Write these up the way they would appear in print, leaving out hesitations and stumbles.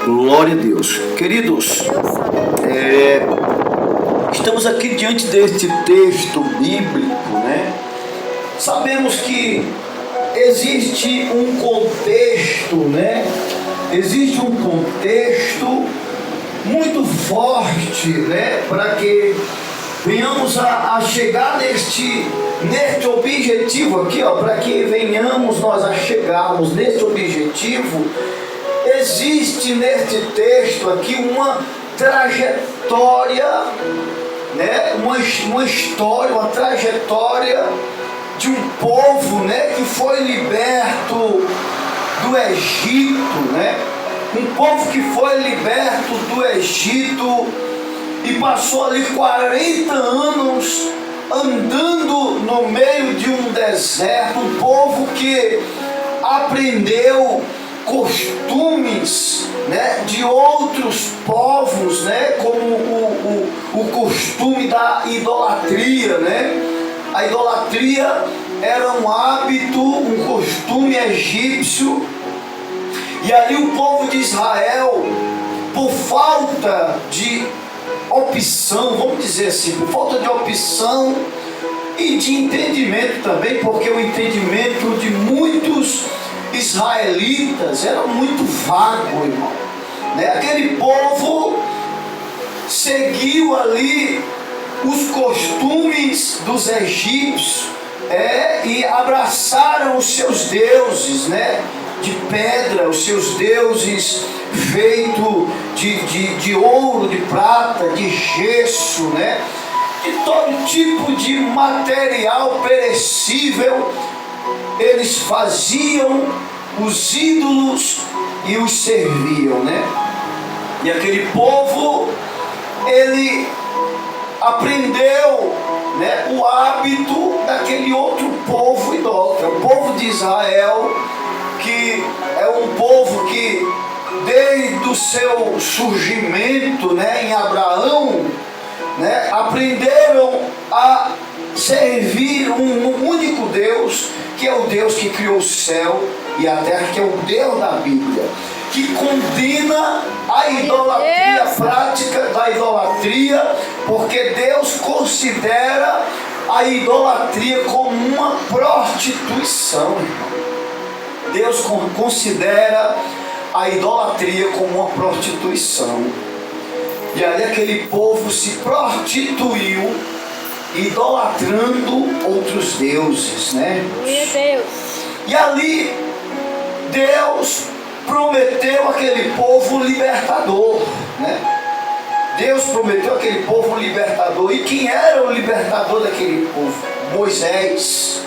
Glória a Deus. Queridos, estamos aqui diante deste texto bíblico, né? Sabemos que existe um contexto, né? Existe um contexto muito forte, né? Para que venhamos a chegar neste objetivo aqui, ó, para que venhamos nós a chegarmos neste objetivo. Existe neste texto aqui uma trajetória, né? Uma história, uma trajetória de um povo, né? Que foi liberto do Egito, né? Um povo que foi liberto do Egito e passou ali 40 anos andando no meio de um deserto, um povo que aprendeu costumes, né, de outros povos, né, como o costume da idolatria, né? A idolatria era um hábito, um costume egípcio, e ali o povo de Israel, por falta de opção, vamos dizer assim, por falta de opção e de entendimento também, porque o entendimento de muitos israelitas era muito vago, irmão, né? Aquele povo seguiu ali os costumes dos egípcios, e abraçaram os seus deuses, né? De pedra, os seus deuses feitos de ouro, de prata, de gesso, né? De todo tipo de material perecível. Eles faziam os ídolos e os serviam, né? E aquele povo, ele aprendeu, né, o hábito daquele outro povo idólatra, o povo de Israel, que é um povo que desde o seu surgimento, né, em Abraão, né, aprenderam a servir um único Deus, que é o Deus que criou o céu e a terra, que é o Deus da Bíblia, que condena a idolatria, a prática da idolatria, porque Deus considera a idolatria como uma prostituição. Deus considera a idolatria como uma prostituição. E ali aquele povo se prostituiu, idolatrando outros deuses, né? Meu Deus. E ali Deus prometeu àquele povo um libertador, né? Deus prometeu àquele povo um libertador. E quem era o libertador daquele povo? Moisés.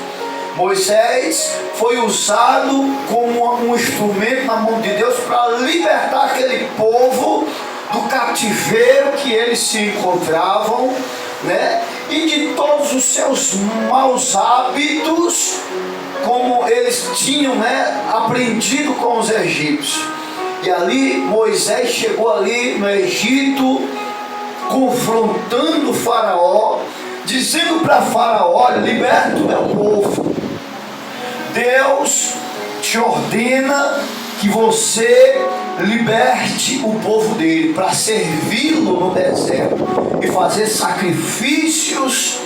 Moisés foi usado como um instrumento na mão de Deus para libertar aquele povo do cativeiro que eles se encontravam, né? E de todos os seus maus hábitos, como eles tinham, né, aprendido com os egípcios. E ali Moisés chegou ali no Egito, confrontando o faraó, dizendo para faraó: olha, liberta o meu povo. Deus te ordena que você liberte o povo dele para servi-lo no deserto e fazer sacrifícios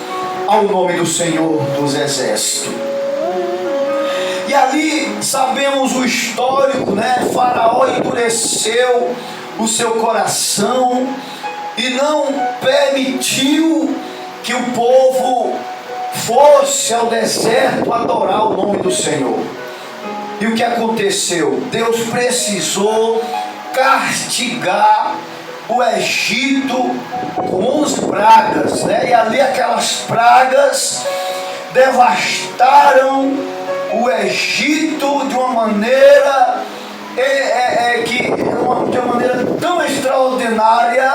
ao nome do Senhor dos Exércitos. E ali sabemos o histórico, né? Faraó endureceu o seu coração e não permitiu que o povo fosse ao deserto adorar o nome do Senhor. E o que aconteceu? Deus precisou castigar o Egito com 11 pragas, né? E ali aquelas pragas devastaram o Egito de uma maneira de uma maneira tão extraordinária.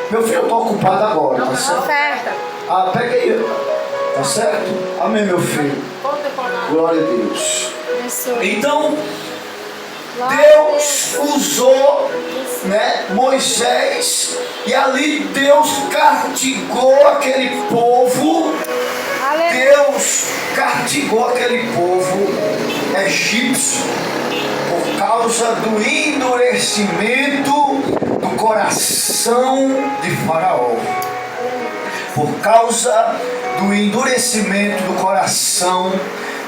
Meu filho, eu estou ocupado agora, tá certo? Pega aí, tá certo? Amém, meu filho. Glória a Deus. Então Deus usou, né, Moisés, e ali Deus castigou aquele povo. Deus castigou aquele povo egípcio por causa causa do endurecimento do coração de Faraó. Por causa do endurecimento do coração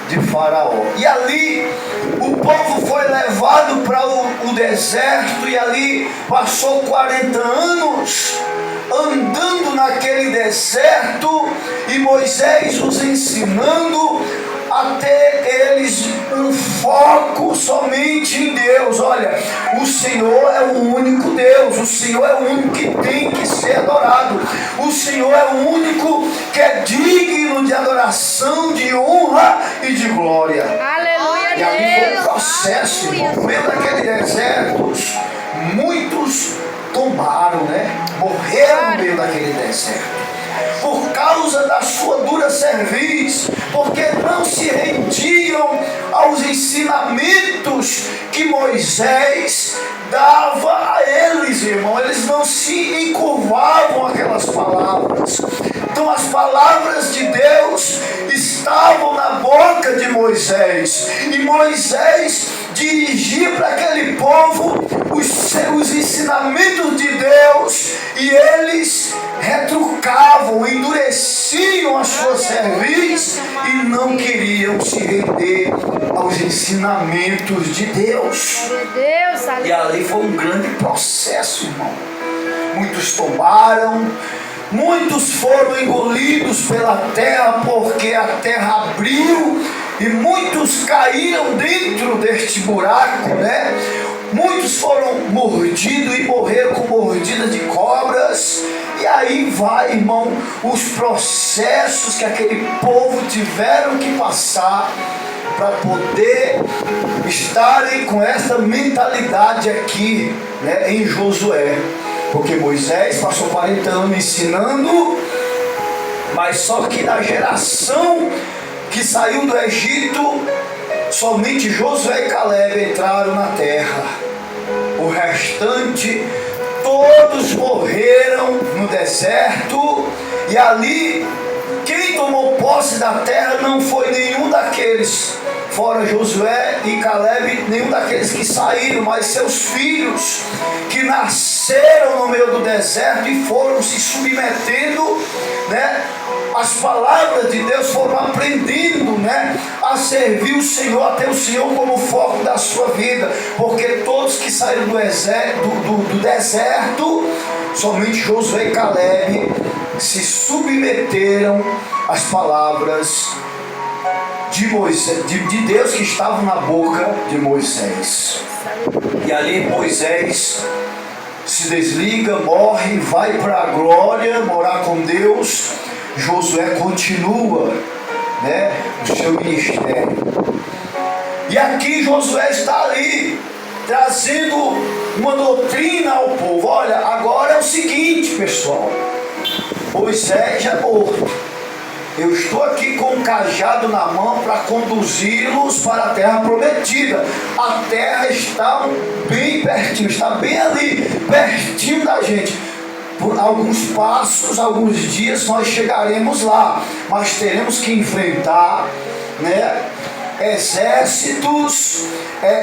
de Faraó. E ali o povo foi levado para o deserto, e ali passou 40 anos andando naquele deserto, e Moisés os ensinando a ter eles um foco somente em Deus. Olha, o Senhor é o único Deus, o Senhor é o único que tem que ser adorado, o Senhor é o único que é digno de adoração, de honra e de glória. Aleluia, E ali foi um Deus. processo, irmão. No meio daquele deserto, muitos tombaram, né? Morreram no meio daquele deserto, por causa da sua dura cerviz, porque não se rendiam aos ensinamentos que Moisés dava a eles, irmão. Eles não se encurvavam àquelas palavras. Então as palavras de Deus estavam na boca de Moisés, e Moisés dirigia para aquele povo os ensinamentos de Deus, e eles retrucavam, endureciam a sua cerviz e não queriam se render aos ensinamentos de Deus. E ali foi um grande processo, irmão. Muitos tombaram, muitos foram engolidos pela terra, porque a terra abriu e muitos caíram dentro deste buraco, né? Muitos foram mordidos e morreram com mordida de cobras. E aí vai, irmão, os processos que aquele povo tiveram que passar para poder estarem com essa mentalidade aqui, né, em Josué. Porque Moisés passou 40 anos ensinando, mas só que na geração que saiu do Egito, somente Josué e Caleb entraram na terra. O restante, todos morreram no deserto. E ali, quem tomou posse da terra não foi nenhum daqueles, fora Josué e Caleb, nenhum daqueles que saíram, mas seus filhos, que nasceram no meio do deserto e foram se submetendo, né? As palavras de Deus, foram aprendendo, né, a servir o Senhor, a ter o Senhor como foco da sua vida. Porque todos que saíram do deserto, somente Josué e Caleb se submeteram às palavras de Moisés, de Deus, que estavam na boca de Moisés. E ali Moisés se desliga, morre, vai para a glória, morar com Deus. Josué continua, né, o seu ministério. E aqui Josué está ali, trazendo uma doutrina ao povo. Olha, agora é o seguinte, pessoal: Moisés já morto, eu estou aqui com um cajado na mão para conduzi-los para a terra prometida. A terra está bem pertinho, está bem ali, pertinho da gente. Por alguns passos, alguns dias nós chegaremos lá, mas teremos que enfrentar, né, exércitos,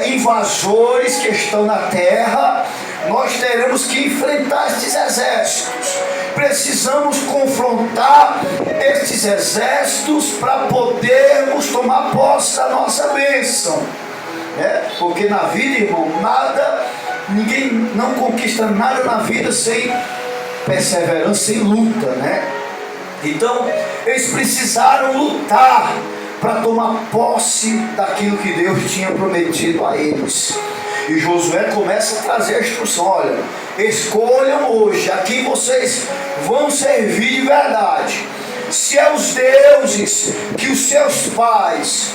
invasores que estão na terra. Nós teremos que enfrentar estes exércitos. Precisamos confrontar estes exércitos para podermos tomar posse da nossa bênção, né? Porque na vida, irmão, ninguém não conquista nada na vida sem perseverança, sem luta, né? Então eles precisaram lutar para tomar posse daquilo que Deus tinha prometido a eles. E Josué começa a trazer a instrução: olha, escolham hoje a quem vocês vão servir de verdade. Se é os deuses que os seus pais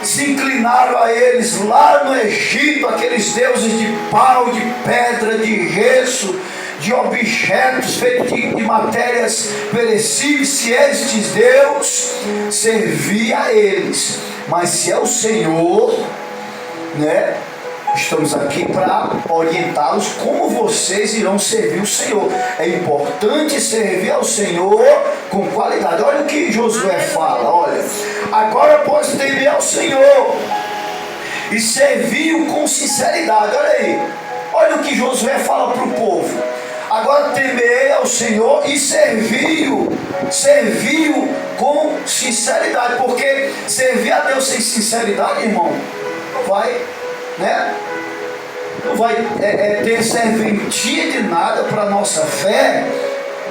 se inclinaram a eles lá no Egito, aqueles deuses de pau, de pedra, de gesso, de objetos feitos de matérias perecíveis, se estes Deus, servir a eles. Mas se é o Senhor, né, estamos aqui para orientá-los como vocês irão servir o Senhor. É importante servir ao Senhor com qualidade. Olha o que Josué fala: olha, agora pois temer ao Senhor e serviu com sinceridade. Olha aí, olha o que Josué fala para o povo. Agora temei ao Senhor e serviu com sinceridade, porque servir a Deus sem sinceridade, irmão, não vai, né? Não vai ter serventia de nada para a nossa fé,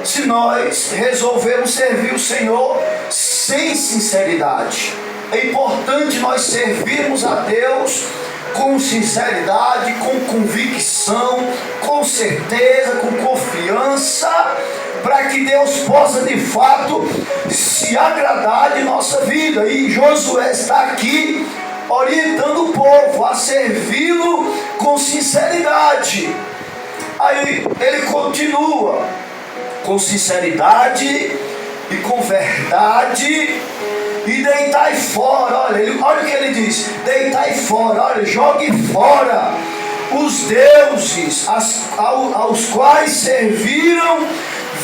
se nós resolvermos servir o Senhor sem sinceridade. É importante nós servirmos a Deus com sinceridade, com convicção, com certeza, com confiança, para que Deus possa de fato se agradar de nossa vida. E Josué está aqui orientando o povo a servi-lo com sinceridade. Aí ele continua: com sinceridade e com verdade, e deitai fora. Olha o que ele diz: deitai fora, olha, jogue fora os deuses aos quais serviram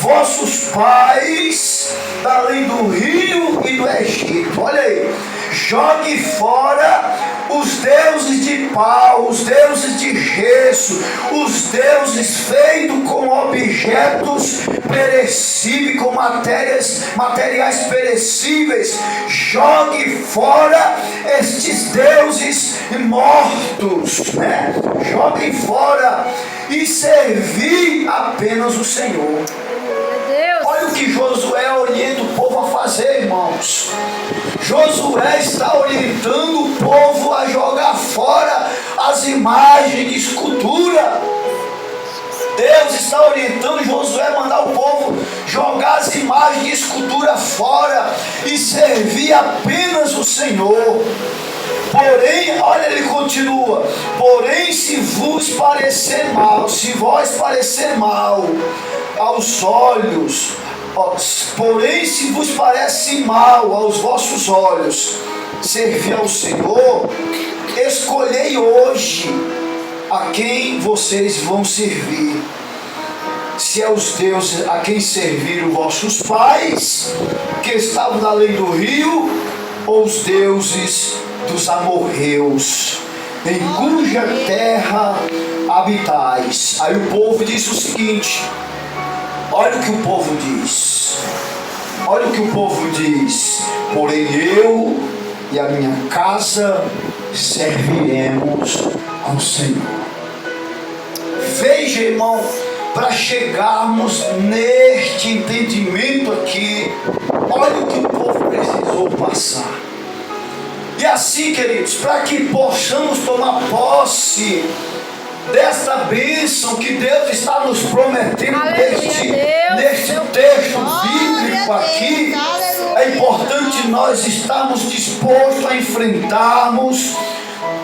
vossos pais, além do rio e do Egito. Olha aí, jogue fora os deuses de pau, os deuses de gesso, os deuses feitos com objetos perecíveis, com materiais perecíveis. Jogue fora estes deuses mortos, né? Jogue fora e servi apenas o Senhor. Olha o que Josué orienta o povo a fazer, irmãos. Josué está orientando o povo a jogar fora as imagens de escultura. Deus está orientando Josué a mandar o povo jogar as imagens de escultura fora e servir apenas o Senhor. Porém, olha, ele continua: porém, se vos parecer mal, se vós parecer mal aos olhos, porém, se vos parece mal aos vossos olhos servir ao Senhor, escolhei hoje a quem vocês vão servir. Se é os deuses a quem serviram vossos pais, que estavam além do rio, ou os deuses dos amorreus, em cuja terra habitais. Aí o povo disse o seguinte: olha o que o povo diz. Olha o que o povo diz: porém eu e a minha casa serviremos ao Senhor. Veja, irmão, para chegarmos neste entendimento aqui, olha o que o povo precisou passar. E assim, queridos, para que possamos tomar posse desta bênção que Deus está nos prometendo neste texto bíblico aqui, é importante nós estarmos dispostos a enfrentarmos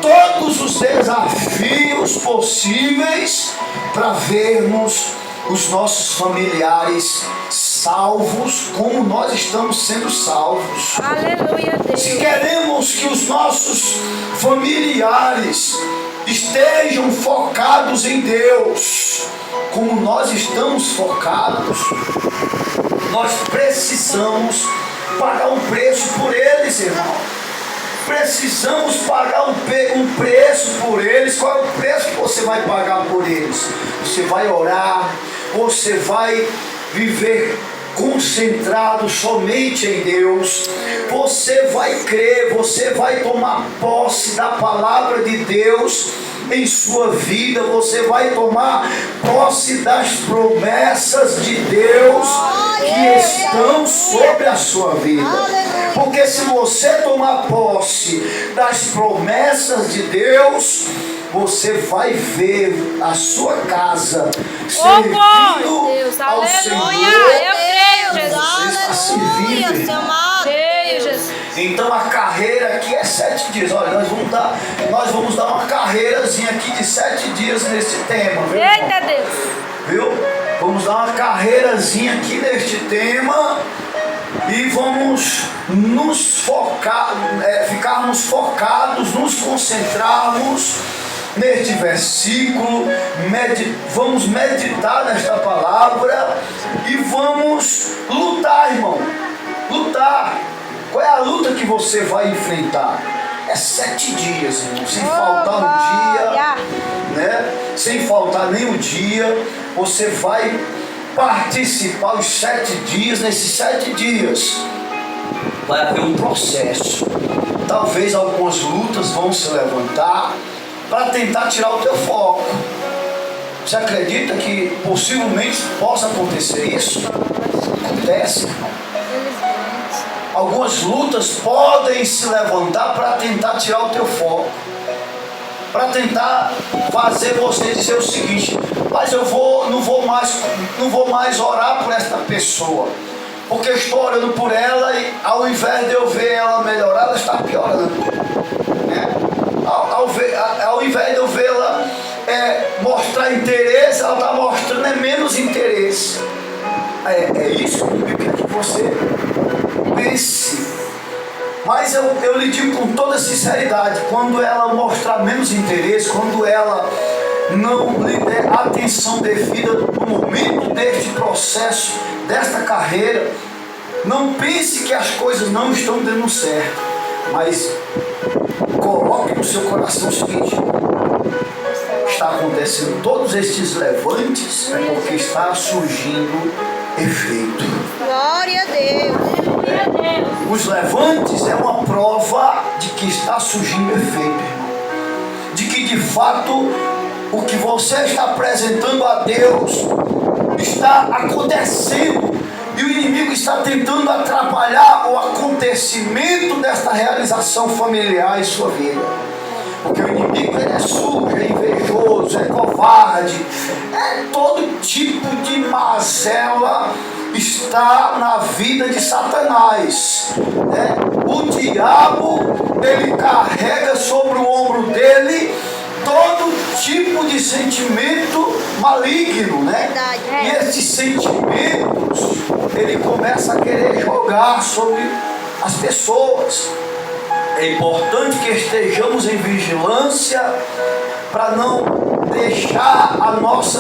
todos os desafios possíveis para vermos os nossos familiares salvos como nós estamos sendo salvos. Aleluia, Deus. Se queremos que os nossos familiares estejam focados em Deus, como nós estamos focados, nós precisamos pagar um preço por eles, irmão. Precisamos pagar um preço por eles. Qual é o preço que você vai pagar por eles? Você vai orar, você vai viver concentrado somente em Deus, você vai crer, você vai tomar posse da palavra de Deus em sua vida, você vai tomar posse das promessas de Deus que estão sobre a sua vida. Porque se você tomar posse das promessas de Deus, você vai ver a sua casa servindo ao Senhor. Eu creio, Jesus. Você está servindo, irmão. Creio, Jesus. Então a carreira aqui é 7 dias. Olha, nós vamos dar uma carreirazinha aqui de 7 dias nesse tema, viu? Eita, Deus. Viu? Vamos dar uma carreirazinha aqui neste tema e vamos nos focar, ficarmos focados, nos concentrarmos neste versículo, vamos meditar nesta palavra e vamos lutar, irmão. Lutar. Qual é a luta que você vai enfrentar? é 7 dias, irmão, sem faltar um dia, né? Sem faltar nem um dia, você vai participar os 7 dias. Nesses 7 dias vai haver um processo. Talvez algumas lutas vão se levantar para tentar tirar o teu foco. Você acredita que possivelmente possa acontecer isso? Acontece. Algumas lutas podem se levantar para tentar tirar o teu foco, para tentar fazer você dizer o seguinte: mas eu não vou mais orar por esta pessoa, porque eu estou orando por ela e ao invés de eu ver ela melhorar, ela está piorando, né? Ao invés de eu vê-la mostrar interesse, ela está mostrando menos interesse. É isso que eu quero que você pense. Mas eu lhe digo com toda sinceridade, quando ela mostrar menos interesse, quando ela não lhe der atenção devida no momento deste processo, desta carreira, não pense que as coisas não estão dando certo, mas coloque no seu coração o seguinte: está acontecendo todos estes levantes porque está surgindo efeito. Glória a Deus. Os levantes é uma prova de que está surgindo efeito, irmão. De que de fato o que você está apresentando a Deus está acontecendo. E o inimigo está tentando atrapalhar o acontecimento desta realização familiar em sua vida. Porque o inimigo é sujo, é invejoso, é covarde, é todo tipo de mazela está na vida de Satanás, né? O diabo, ele carrega sobre o ombro dele todo tipo de sentimento maligno, né? E esses sentimentos ele começa a querer jogar sobre as pessoas. É importante que estejamos em vigilância para não deixarmos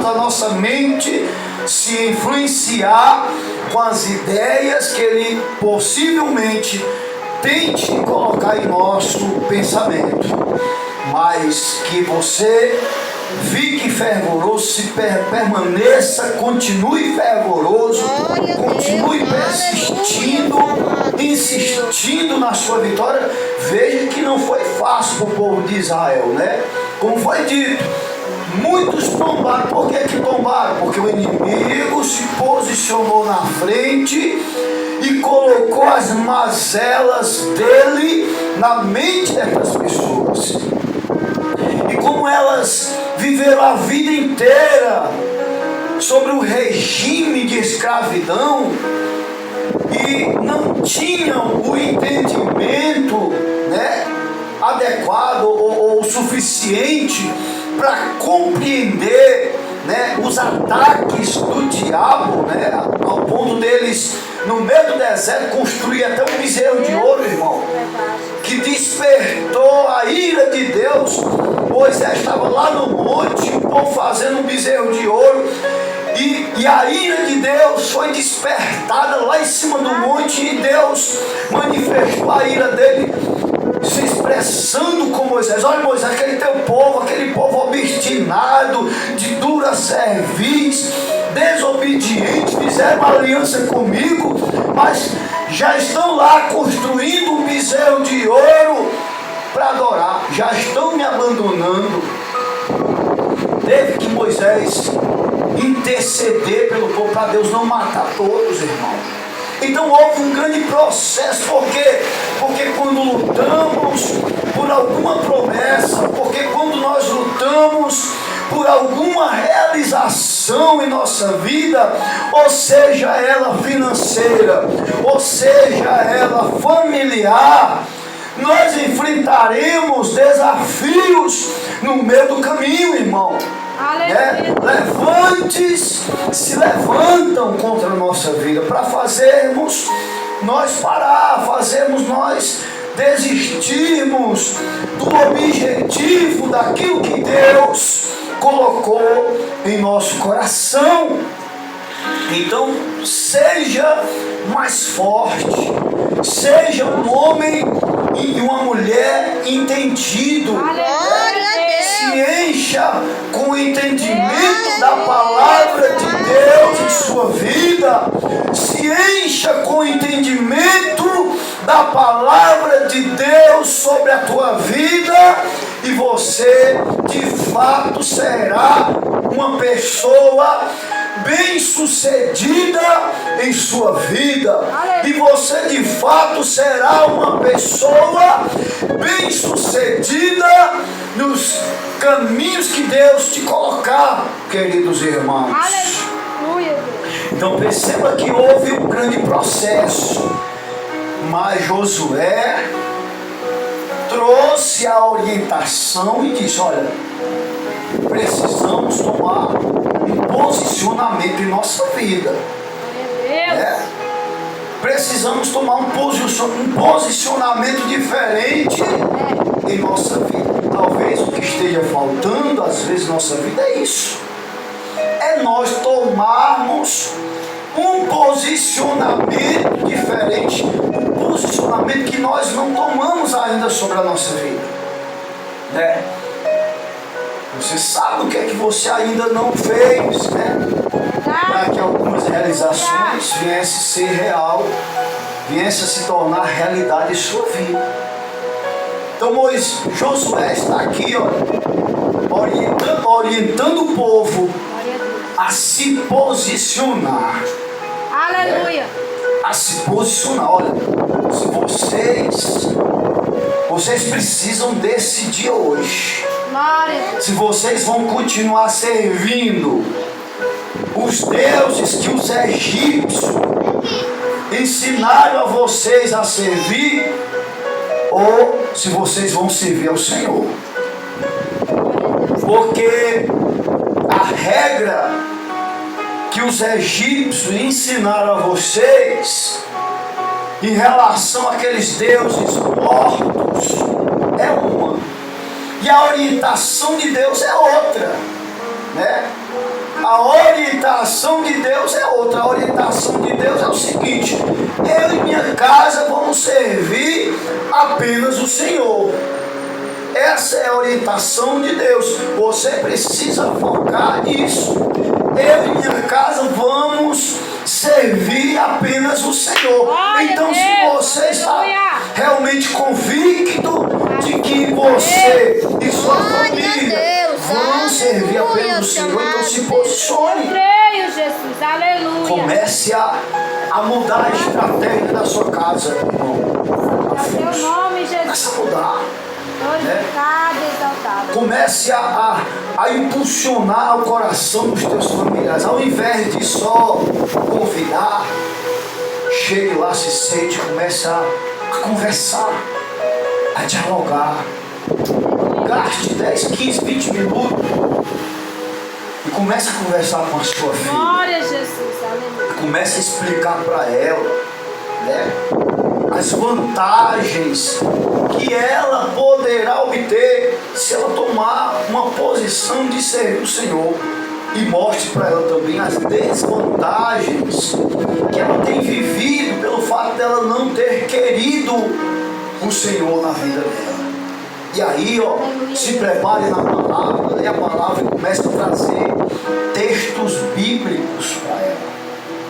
a nossa mente se influenciar com as ideias que ele possivelmente tente colocar em nosso pensamento. Mas que você fique fervoroso, permaneça, continue fervoroso, continue persistindo, insistindo na sua vitória. Veja que não foi fácil para o povo de Israel, né? Como foi dito, muitos tombaram. Por que tombaram? Porque o inimigo se posicionou na frente e colocou as mazelas dele na mente dessas pessoas. E como elas viveram a vida inteira sobre o regime de escravidão e não tinham o entendimento, né, adequado ou suficiente para compreender, né, os ataques do diabo, né, ao ponto deles, no meio do deserto, construir até um bezerro de ouro, irmão, que despertou a ira de Deus. Moisés estava lá no monte, o povo fazendo um bezerro de ouro, e a ira de Deus foi despertada lá em cima do monte, e Deus manifestou a ira dele, se expressando com Moisés. Olha, Moisés, aquele povo obstinado, de dura cerviz, desobediente, fizeram uma aliança comigo, mas já estão lá construindo um bezerro de ouro para adorar, já estão me abandonando. Teve que Moisés interceder pelo povo para Deus não matar todos, irmãos. Então houve um grande processo. Por quê? Porque quando lutamos por alguma promessa, porque quando nós lutamos por alguma realização em nossa vida, ou seja ela financeira, ou seja ela familiar, nós enfrentaremos desafios no meio do caminho, irmão. Levantes se levantam contra a nossa vida para fazermos nós parar, fazermos nós desistirmos do objetivo, daquilo que Deus colocou em nosso coração. Então seja mais forte, seja um homem e uma mulher entendido. Glória a Deus. Se encha com o entendimento da palavra de Deus em sua vida. Se encha com o entendimento da palavra de Deus sobre a tua vida, e você de fato será uma pessoa bem-sucedida em sua vida. E você de fato será uma pessoa bem-sucedida nos caminhos que Deus te colocar, queridos irmãos. Aleluia, Deus. Então perceba que houve um grande processo, mas Josué trouxe a orientação e disse: olha, precisamos tomar um posicionamento em nossa vida. Deus. Precisamos tomar um posicionamento diferente em nossa vida. Talvez o que esteja faltando às vezes na nossa vida é isso. É nós tomarmos um posicionamento diferente, um posicionamento que nós não tomamos ainda sobre a nossa vida, né? Você sabe o que é que você ainda não fez, né? Para que algumas realizações viessem a ser real, viessem a se tornar realidade em sua vida. Então Josué está aqui, orientando o povo a se posicionar. Aleluia. A se posicionar. Olha, se vocês precisam decidir hoje Glória. se vocês vão continuar servindo os deuses que os egípcios ensinaram a vocês a servir, ou se vocês vão servir ao Senhor. Porque a regra que os egípcios ensinaram a vocês em relação àqueles deuses mortos é uma, e a orientação de Deus é outra, né? A orientação de Deus é outra. A orientação de Deus é o seguinte: eu e minha casa vamos servir apenas o Senhor. Essa é a orientação de Deus. Você precisa focar nisso. Eu e minha casa vamos servir apenas o Senhor. Então, se você está realmente convicto de que você e sua família vão servir apenas o Senhor, então se posicione. Creio, Jesus. Aleluia. Comece a mudar a estratégia da sua casa, irmão. Teu nome, Jesus. Comece a mudar. Glorificado, exaltado. Comece a impulsionar o coração dos teus familiares. Ao invés de só convidar, chegue lá, se sente, comece a conversar, a dialogar. Gaste 10, 15, 20 minutos e comece a conversar com a sua filha. Glória a Jesus. Aleluia. Comece a explicar para ela, né, as vantagens que ela poderá obter se ela tomar uma posição de servir o Senhor, e mostre para ela também as desvantagens que ela tem vivido pelo fato dela não ter querido o Senhor na vida dela. E aí, se prepare na palavra, e a palavra começa a trazer textos bíblicos para ela.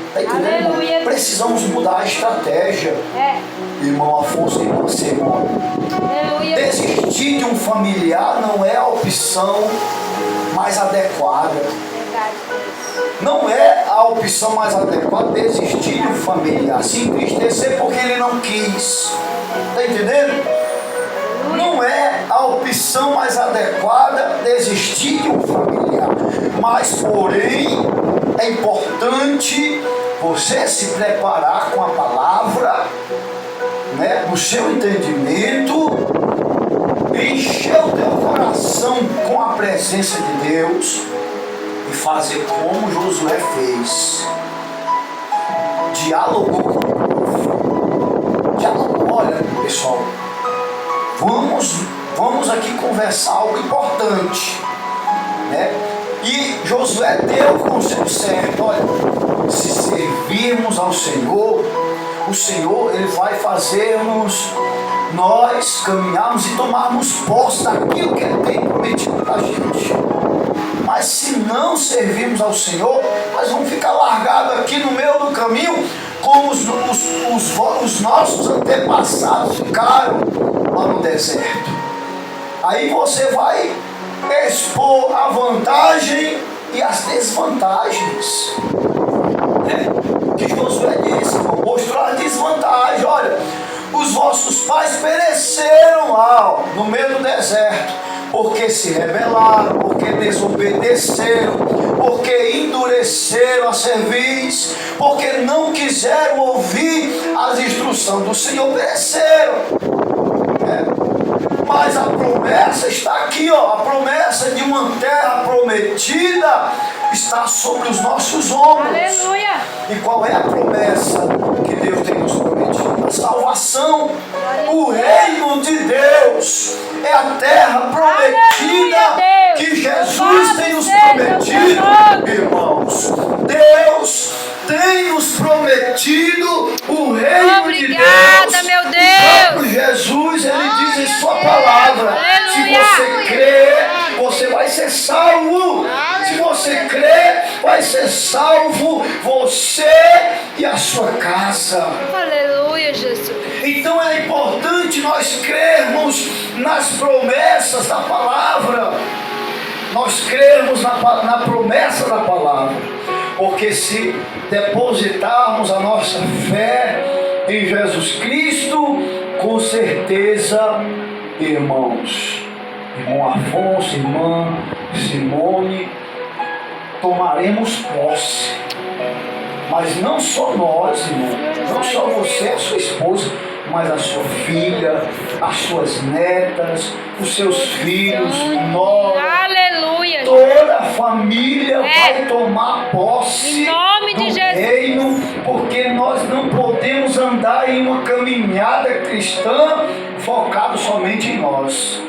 Está entendendo? Aleluia. Precisamos mudar a estratégia, irmão Afonso e irmã Simone. Aleluia. Desistir de um familiar não é a opção mais adequada. Verdade, Deus. Não é a opção mais adequada desistir de um familiar, se entristecer porque ele não quis. Está entendendo? Não é a opção mais adequada desistir de um familiar, mas porém é importante você se preparar com a palavra, né, no seu entendimento, encher o teu coração com a presença de Deus e fazer como Josué fez. Dialogou com o povo. Dialogou. Olha, pessoal, vamos aqui conversar algo importante, né? E Josué deu o conselho certo. Olha, se servirmos ao Senhor, o Senhor ele vai fazer-nos nós caminharmos e tomarmos posse daquilo que Ele tem prometido para a gente. Mas se não servirmos ao Senhor, nós vamos ficar largados aqui no meio do caminho, como os nossos antepassados ficaram lá no deserto. Aí você vai expor a vantagem e as desvantagens. Que Josué disse, mostrou a desvantagem. Olha, os vossos pais pereceram lá, no meio do deserto, porque se rebelaram, porque desobedeceram, porque endureceram a cerviz, porque não quiseram ouvir as instruções do Senhor, pereceram. Mas a promessa está aqui, ó, a promessa de uma terra prometida está sobre os nossos ombros. Aleluia. E qual é a promessa que Deus tem nos prometido? A salvação, o reino de Deus, é a terra prometida. Aleluia, que Jesus tem nos prometido, irmãos. Deus tem nos prometido o reino de Deus. Obrigada, meu O Deus. próprio Jesus, ele diz em sua palavra: se Aleluia. você crer, você vai ser salvo. Se você crer, vai ser salvo você e a sua casa. Aleluia, Jesus. Então é importante nós crermos nas promessas da palavra. Nós crermos na promessa da palavra. Porque se depositarmos a nossa fé em Jesus Cristo, com certeza, irmãos, irmão Afonso, irmã Simone, tomaremos posse. Mas não só nós, irmão, não só você, a sua esposa, mas a sua filha, as suas netas, os seus filhos, nós, Aleluia. toda a família vai tomar posse Em nome de do Jesus. reino, porque nós não podemos andar em uma caminhada cristã focado somente em nós.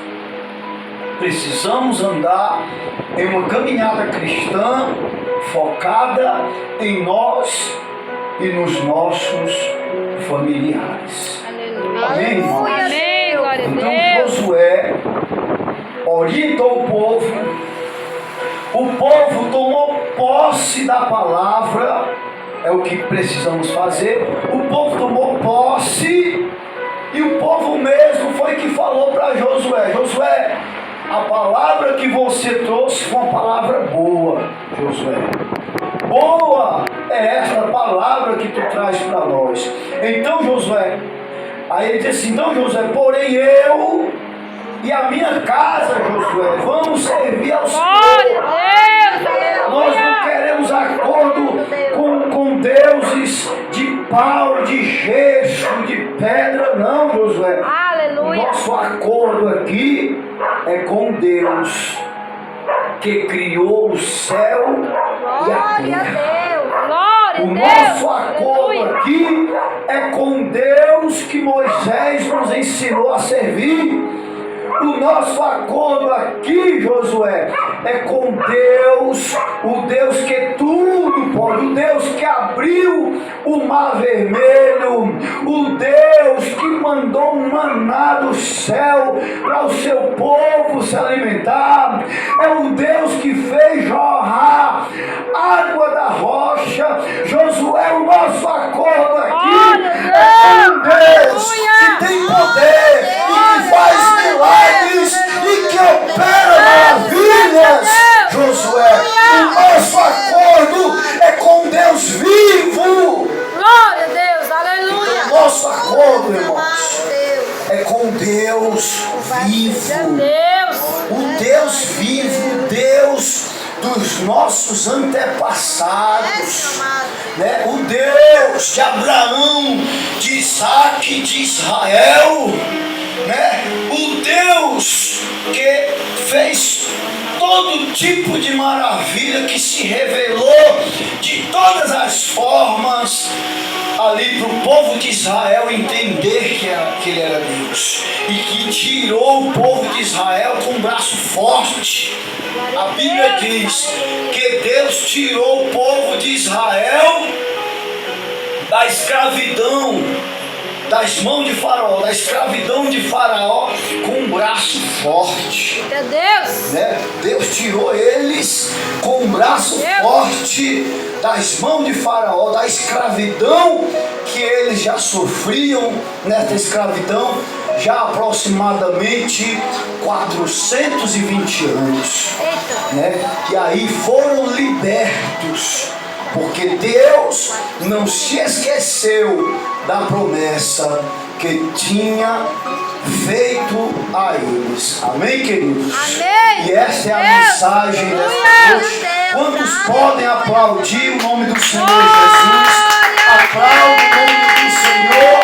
Precisamos andar em uma caminhada cristã focada em nós e nos nossos familiares. Aleluia. Amém, irmãos? Amém, glória a Então Deus. Josué orientou o povo tomou posse da palavra, é o que precisamos fazer. O povo tomou posse e o povo mesmo foi que falou para Josué: Josué, a palavra que você trouxe foi uma palavra boa, Josué. Boa é esta palavra que tu traz para nós. Então Josué, aí ele disse assim: então Josué, porém eu e a minha casa, Josué, vamos servir ao Senhor. Glória a Deus. Nós não queremos acordo com deuses de pau, de gesso, de pedra, não, Josué. O Aleluia. nosso acordo aqui é com Deus, que criou o céu e a Glória a terra. Deus. Glória a O Deus. nosso acordo Aleluia. aqui é com Deus que Moisés nos ensinou a servir. O nosso acordo aqui, Josué, é com Deus, o Deus que tudo pode, o Deus que abriu o mar vermelho, o Deus que mandou um maná do céu para o seu povo se alimentar, é o Deus que fez jorrar água da rocha. Josué, o nosso acordo aqui é com Deus que tem poder e que faz milagres e que opera maravilhas. Josué, o nosso acordo é com Deus vivo. Glória a Deus. Aleluia. O nosso acordo, irmãos, Deus. é com Deus vivo. Deus. O Deus vivo, o Deus dos nossos antepassados, né? O Deus de Abraão, de Isaac, de Israel, né? O Deus que fez todo tipo de maravilha, que se revelou de todas as formas ali para o povo de Israel entender que ele era Deus, e que tirou o povo de Israel com um braço forte. A Bíblia diz que Deus tirou o povo de Israel da escravidão das mãos de Faraó, da escravidão de Faraó, com um braço forte. Eita Deus. Né? Deus tirou eles com um braço forte das mãos de Faraó, da escravidão que eles já sofriam nessa escravidão, já aproximadamente 420 anos. Eita. Né? E aí foram libertos, porque Deus não se esqueceu da promessa que tinha feito a eles. Amém, queridos? Amém. E essa é a Deus. mensagem dessa Aleluia. noite. Deus. Quantos Aleluia. podem aplaudir o nome do Senhor Glória Jesus? a Aplaude o nome do Senhor.